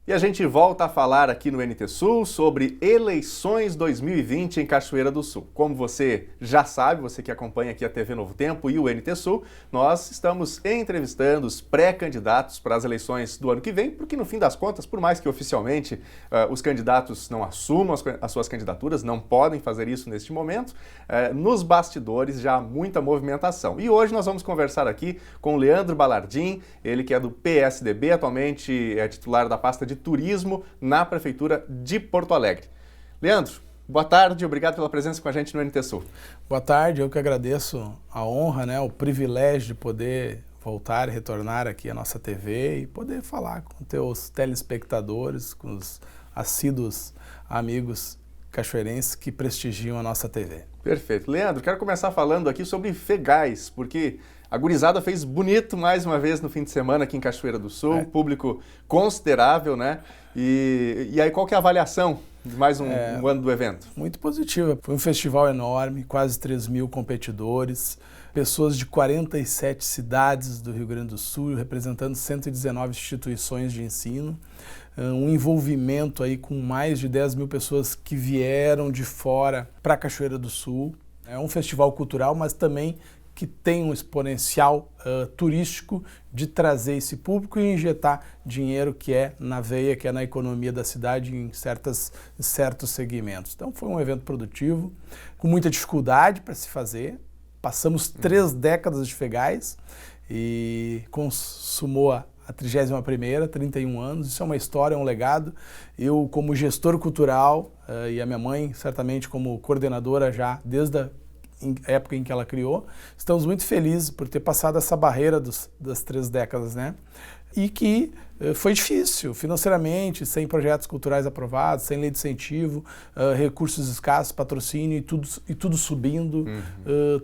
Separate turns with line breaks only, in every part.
E a gente volta a falar aqui no NT Sul sobre eleições 2020 em Cachoeira do Sul. Como você já sabe, você que acompanha aqui a TV Novo Tempo e o NT Sul, nós estamos entrevistando os pré-candidatos para as eleições do ano que vem, porque no fim das contas, por mais que oficialmente os candidatos não assumam as suas candidaturas, não podem fazer isso neste momento, nos bastidores já há muita movimentação. E hoje nós vamos conversar aqui com o Leandro Balardim, ele que é do PSDB, atualmente é titular da pasta de Turismo na Prefeitura de Porto Alegre. Leandro, boa tarde, obrigado pela presença com a gente no NT Sul.
Boa tarde, eu que agradeço a honra, o privilégio de poder voltar e retornar aqui à nossa TV e poder falar com teus telespectadores, com os assíduos amigos cachoeirenses que prestigiam a nossa TV.
Perfeito. Leandro, quero começar falando aqui sobre Fegais, porque a gurizada fez bonito mais uma vez no fim de semana aqui em Cachoeira do Sul, público considerável, né? E aí qual que é a avaliação de mais um ano do evento?
Muito positiva. Foi um festival enorme, quase 3.000 competidores, pessoas de 47 cidades do Rio Grande do Sul, representando 119 instituições de ensino, um envolvimento aí com mais de 10.000 pessoas que vieram de fora para Cachoeira do Sul. É um festival cultural, mas também que tem um exponencial turístico de trazer esse público e injetar dinheiro que é na veia, que é na economia da cidade em certos segmentos. Então foi um evento produtivo, com muita dificuldade para se fazer. Passamos 3 décadas de Fegais e consumou a 31ª, 31 anos. Isso é uma história, é um legado. Eu, como gestor cultural, e a minha mãe, certamente como coordenadora já desde a época em que ela criou, estamos muito felizes por ter passado essa barreira das 3 décadas, E que foi difícil financeiramente, sem projetos culturais aprovados, sem lei de incentivo, recursos escassos, patrocínio e tudo subindo,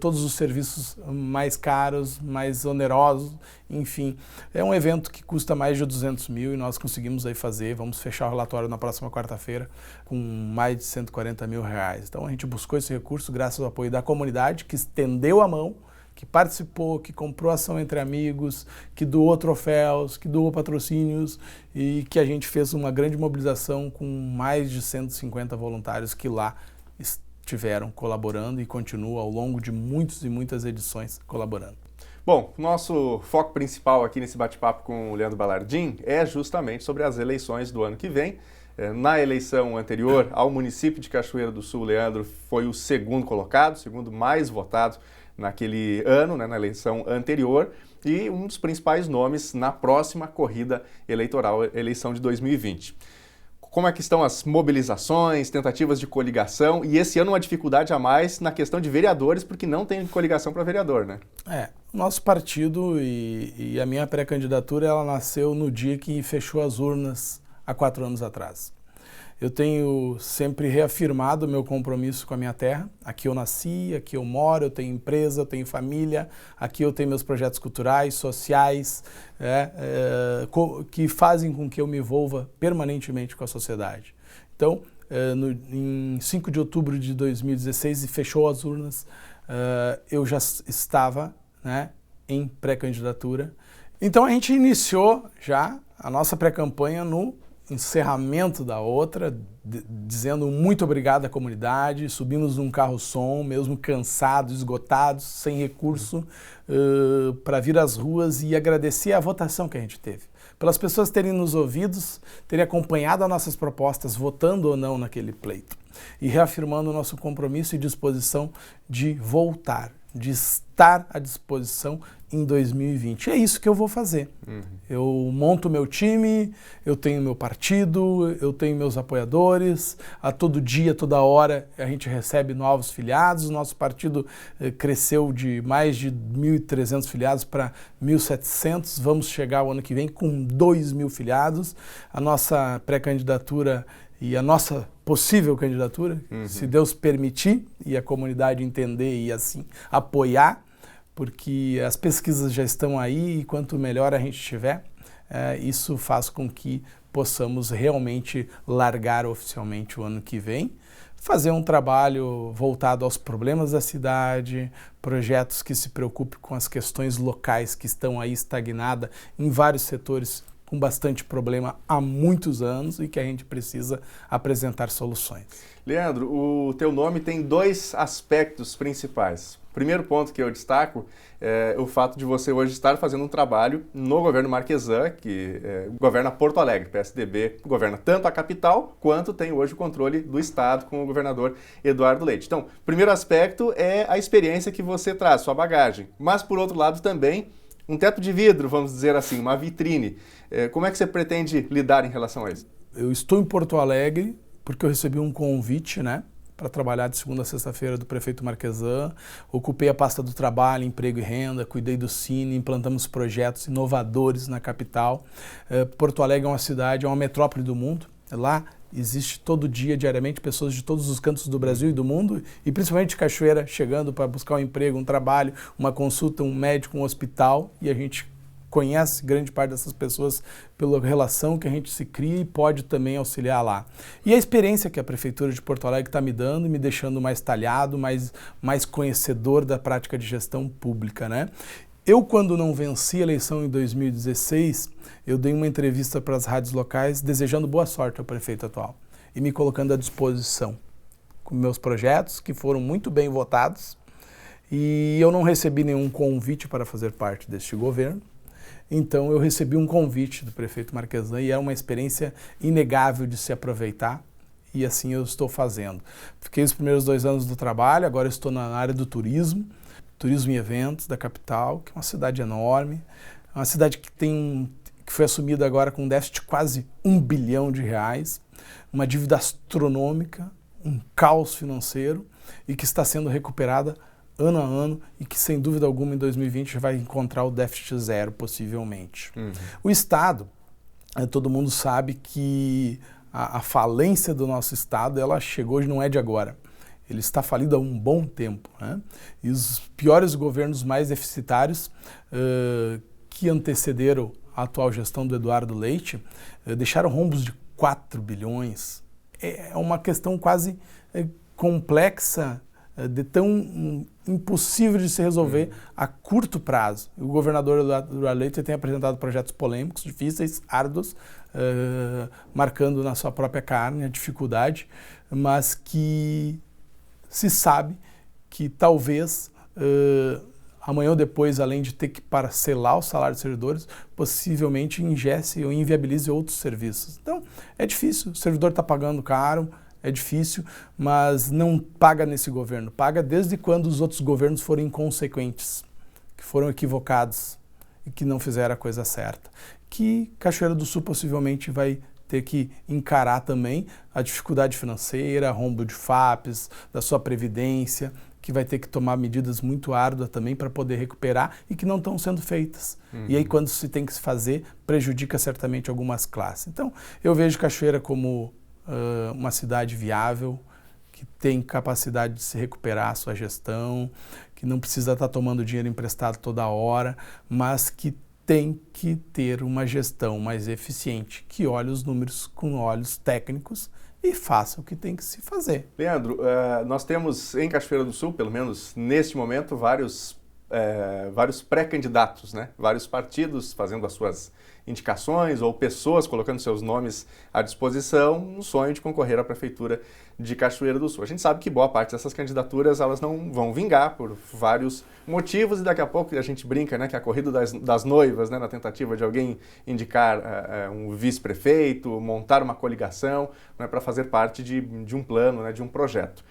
todos os serviços mais caros, mais onerosos, enfim. É um evento que custa mais de 200 mil e nós conseguimos aí fazer, vamos fechar o relatório na próxima quarta-feira com mais de 140 mil reais. Então a gente buscou esse recurso graças ao apoio da comunidade que estendeu a mão, que participou, que comprou ação entre amigos, que doou troféus, que doou patrocínios e que a gente fez uma grande mobilização com mais de 150 voluntários que lá estiveram colaborando e continuam ao longo de muitas e muitas edições colaborando.
Bom, nosso foco principal aqui nesse bate-papo com o Leandro Balardim é justamente sobre as eleições do ano que vem. Na eleição anterior ao município de Cachoeira do Sul, Leandro foi o segundo colocado, o segundo mais votado naquele ano, na eleição anterior, e um dos principais nomes na próxima corrida eleitoral, eleição de 2020. Como é que estão as mobilizações, tentativas de coligação, e esse ano uma dificuldade a mais na questão de vereadores, porque não tem coligação para vereador, né?
Nosso partido e a minha pré-candidatura, ela nasceu no dia que fechou as urnas há 4 anos atrás. Eu tenho sempre reafirmado o meu compromisso com a minha terra. Aqui eu nasci, aqui eu moro, eu tenho empresa, eu tenho família, aqui eu tenho meus projetos culturais, sociais, que fazem com que eu me envolva permanentemente com a sociedade. Então, em 5 de outubro de 2016, e fechou as urnas, eu já estava em pré-candidatura. Então a gente iniciou já a nossa pré-campanha no encerramento da outra, dizendo muito obrigado à comunidade, subimos num carro-som, mesmo cansados, esgotados, sem recurso, para vir às ruas e agradecer a votação que a gente teve. Pelas pessoas terem nos ouvidos, terem acompanhado as nossas propostas, votando ou não naquele pleito. E reafirmando o nosso compromisso e disposição de voltar, de estar à disposição em 2020. É isso que eu vou fazer. Eu monto meu time, eu tenho meu partido, eu tenho meus apoiadores, a todo dia, toda hora a gente recebe novos filiados, o nosso partido cresceu de mais de 1.300 filiados para 1.700, vamos chegar o ano que vem com 2.000 filiados, a nossa pré-candidatura e a nossa possível candidatura, se Deus permitir e a comunidade entender e assim apoiar, porque as pesquisas já estão aí e quanto melhor a gente tiver, isso faz com que possamos realmente largar oficialmente o ano que vem, fazer um trabalho voltado aos problemas da cidade, projetos que se preocupem com as questões locais que estão aí estagnadas em vários setores com bastante problema há muitos anos e que a gente precisa apresentar soluções.
Leandro, o teu nome tem dois aspectos principais. O primeiro ponto que eu destaco é o fato de você hoje estar fazendo um trabalho no governo Marquesan, que governa Porto Alegre. O PSDB governa tanto a capital, quanto tem hoje o controle do estado com o governador Eduardo Leite. Então, o primeiro aspecto é a experiência que você traz, sua bagagem. Mas, por outro lado, também um teto de vidro, vamos dizer assim, uma vitrine. Como é que você pretende lidar em relação a isso?
Eu estou em Porto Alegre porque eu recebi um convite, para trabalhar de segunda a sexta-feira do prefeito Marquesan. Ocupei a pasta do trabalho, emprego e renda, cuidei do Cine, implantamos projetos inovadores na capital. Porto Alegre é uma cidade, é uma metrópole do mundo. Lá existe todo dia, diariamente, pessoas de todos os cantos do Brasil e do mundo, e principalmente de Cachoeira, chegando para buscar um emprego, um trabalho, uma consulta, um médico, um hospital, e a gente conhece grande parte dessas pessoas pela relação que a gente se cria e pode também auxiliar lá. E a experiência que a Prefeitura de Porto Alegre está me dando e me deixando mais talhado, mais conhecedor da prática de gestão pública, Eu, quando não venci a eleição em 2016, eu dei uma entrevista para as rádios locais desejando boa sorte ao prefeito atual e me colocando à disposição com meus projetos, que foram muito bem votados, e eu não recebi nenhum convite para fazer parte deste governo. Então eu recebi um convite do prefeito Marquesan e é uma experiência inegável de se aproveitar, e assim eu estou fazendo. Fiquei os primeiros 2 anos do trabalho, agora estou na área do turismo e eventos da capital, que é uma cidade enorme, uma cidade que foi assumida agora com um déficit de quase R$1 bilhão, uma dívida astronômica, um caos financeiro, e que está sendo recuperada ano a ano e que, sem dúvida alguma, em 2020 vai encontrar o déficit zero, possivelmente. O Estado, todo mundo sabe que a falência do nosso Estado, ela chegou e não é de agora. Ele está falido há um bom tempo, E os piores governos mais deficitários que antecederam a atual gestão do Eduardo Leite deixaram rombos de 4 bilhões. É uma questão quase complexa, de tão impossível de se resolver a curto prazo. O governador Eduardo Leite tem apresentado projetos polêmicos, difíceis, árduos, marcando na sua própria carne a dificuldade, mas que se sabe que talvez amanhã ou depois, além de ter que parcelar o salário dos servidores, possivelmente ingesse ou inviabilize outros serviços. Então, é difícil, o servidor está pagando caro, é difícil, mas não paga nesse governo. Paga desde quando os outros governos foram inconsequentes, que foram equivocados e que não fizeram a coisa certa. Que Cachoeira do Sul possivelmente vai ter que encarar também a dificuldade financeira, rombo de FAPES, da sua previdência, que vai ter que tomar medidas muito árduas também para poder recuperar e que não estão sendo feitas. E aí, quando se tem que se fazer, prejudica certamente algumas classes. Então, eu vejo Cachoeira como uma cidade viável, que tem capacidade de se recuperar a sua gestão, que não precisa estar tomando dinheiro emprestado toda hora, mas que tem que ter uma gestão mais eficiente, que olhe os números com olhos técnicos e faça o que tem que se fazer.
Leandro, nós temos em Cachoeira do Sul, pelo menos neste momento, vários pré-candidatos, Vários partidos fazendo as suas indicações ou pessoas colocando seus nomes à disposição no sonho de concorrer à Prefeitura de Cachoeira do Sul. A gente sabe que boa parte dessas candidaturas elas não vão vingar por vários motivos e daqui a pouco a gente brinca, que é a corrida das noivas, na tentativa de alguém indicar um vice-prefeito, montar uma coligação, para fazer parte de um plano, de um projeto.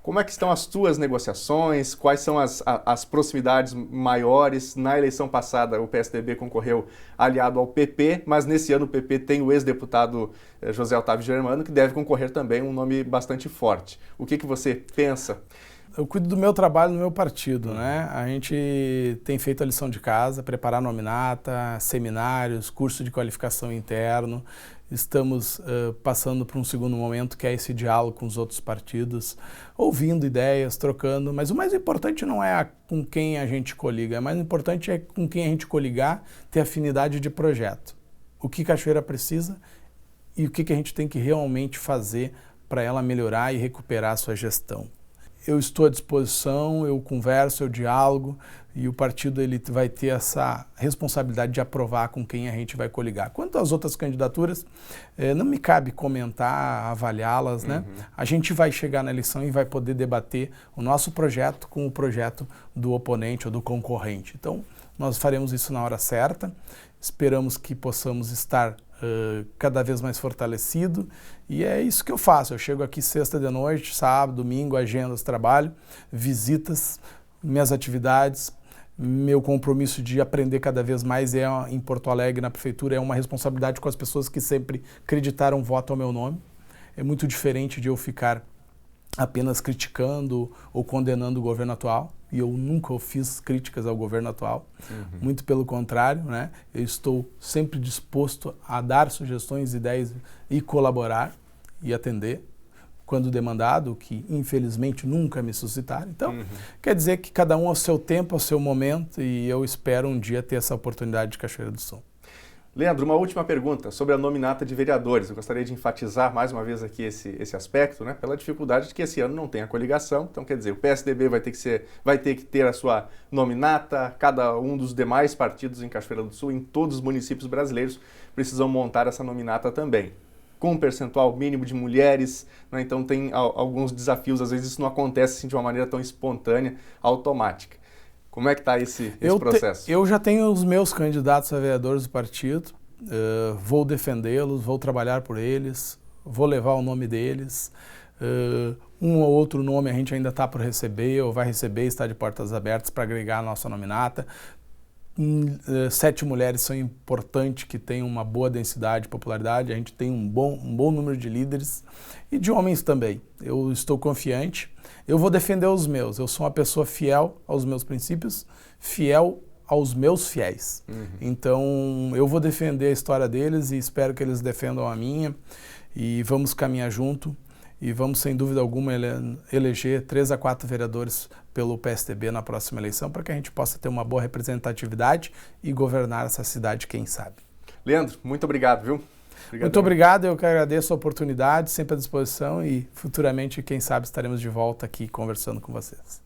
Como é que estão as tuas negociações? Quais são as proximidades maiores? Na eleição passada, o PSDB concorreu aliado ao PP, mas nesse ano o PP tem o ex-deputado José Otávio Germano, que deve concorrer também, um nome bastante forte. O que você pensa?
Eu cuido do meu trabalho no meu partido, A gente tem feito a lição de casa, preparar nominata, seminários, curso de qualificação interno. Estamos passando por um segundo momento, que é esse diálogo com os outros partidos, ouvindo ideias, trocando, mas o mais importante não é com quem a gente coliga, o mais importante é com quem a gente coligar, ter afinidade de projeto. O que Cachoeira precisa e o que a gente tem que realmente fazer para ela melhorar e recuperar a sua gestão. eu estou à disposição, eu converso, eu dialogo, e o partido ele vai ter essa responsabilidade de aprovar com quem a gente vai coligar. Quanto às outras candidaturas, não me cabe comentar, avaliá-las, né? A gente vai chegar na eleição e vai poder debater o nosso projeto com o projeto do oponente ou do concorrente. Então, nós faremos isso na hora certa, esperamos que possamos estar cada vez mais fortalecido, e é isso que eu faço. Eu chego aqui sexta de noite, sábado, domingo, agendas, trabalho, visitas, minhas atividades, meu compromisso de aprender cada vez mais em Porto Alegre, na prefeitura, é uma responsabilidade com as pessoas que sempre acreditaram voto ao meu nome. É muito diferente de eu ficar apenas criticando ou condenando o governo atual, e eu nunca fiz críticas ao governo atual, muito pelo contrário, né? Eu estou sempre disposto a dar sugestões, ideias e colaborar e atender quando demandado, que infelizmente nunca me suscitaram. Então, quer dizer que cada um ao seu tempo, ao seu momento, e eu espero um dia ter essa oportunidade de Cachoeira do Sul.
Leandro, uma última pergunta sobre a nominata de vereadores. Eu gostaria de enfatizar mais uma vez aqui esse aspecto, né, pela dificuldade de que esse ano não tem a coligação. Então, quer dizer, o PSDB vai ter que ter a sua nominata, cada um dos demais partidos em Cachoeira do Sul, em todos os municípios brasileiros, precisam montar essa nominata também, com um percentual mínimo de mulheres, né? Então tem alguns desafios, às vezes isso não acontece assim, de uma maneira tão espontânea, automática. Como é que está esse processo?
Eu já tenho os meus candidatos a vereadores do partido, vou defendê-los, vou trabalhar por eles, vou levar o nome deles. Um ou outro nome a gente ainda está por receber, ou vai receber, está de portas abertas para agregar a nossa nominata. 7 mulheres são importantes, que têm uma boa densidade, popularidade, a gente tem um bom número de líderes e de homens também. Eu estou confiante, eu vou defender os meus, eu sou uma pessoa fiel aos meus princípios, fiel aos meus fiéis. Então eu vou defender a história deles e espero que eles defendam a minha, e vamos caminhar junto. E vamos, sem dúvida alguma, eleger 3 a 4 vereadores pelo PSDB na próxima eleição, para que a gente possa ter uma boa representatividade e governar essa cidade, quem sabe.
Leandro, muito obrigado, viu?
Muito obrigado, eu que agradeço a oportunidade, sempre à disposição, e futuramente, quem sabe, estaremos de volta aqui conversando com vocês.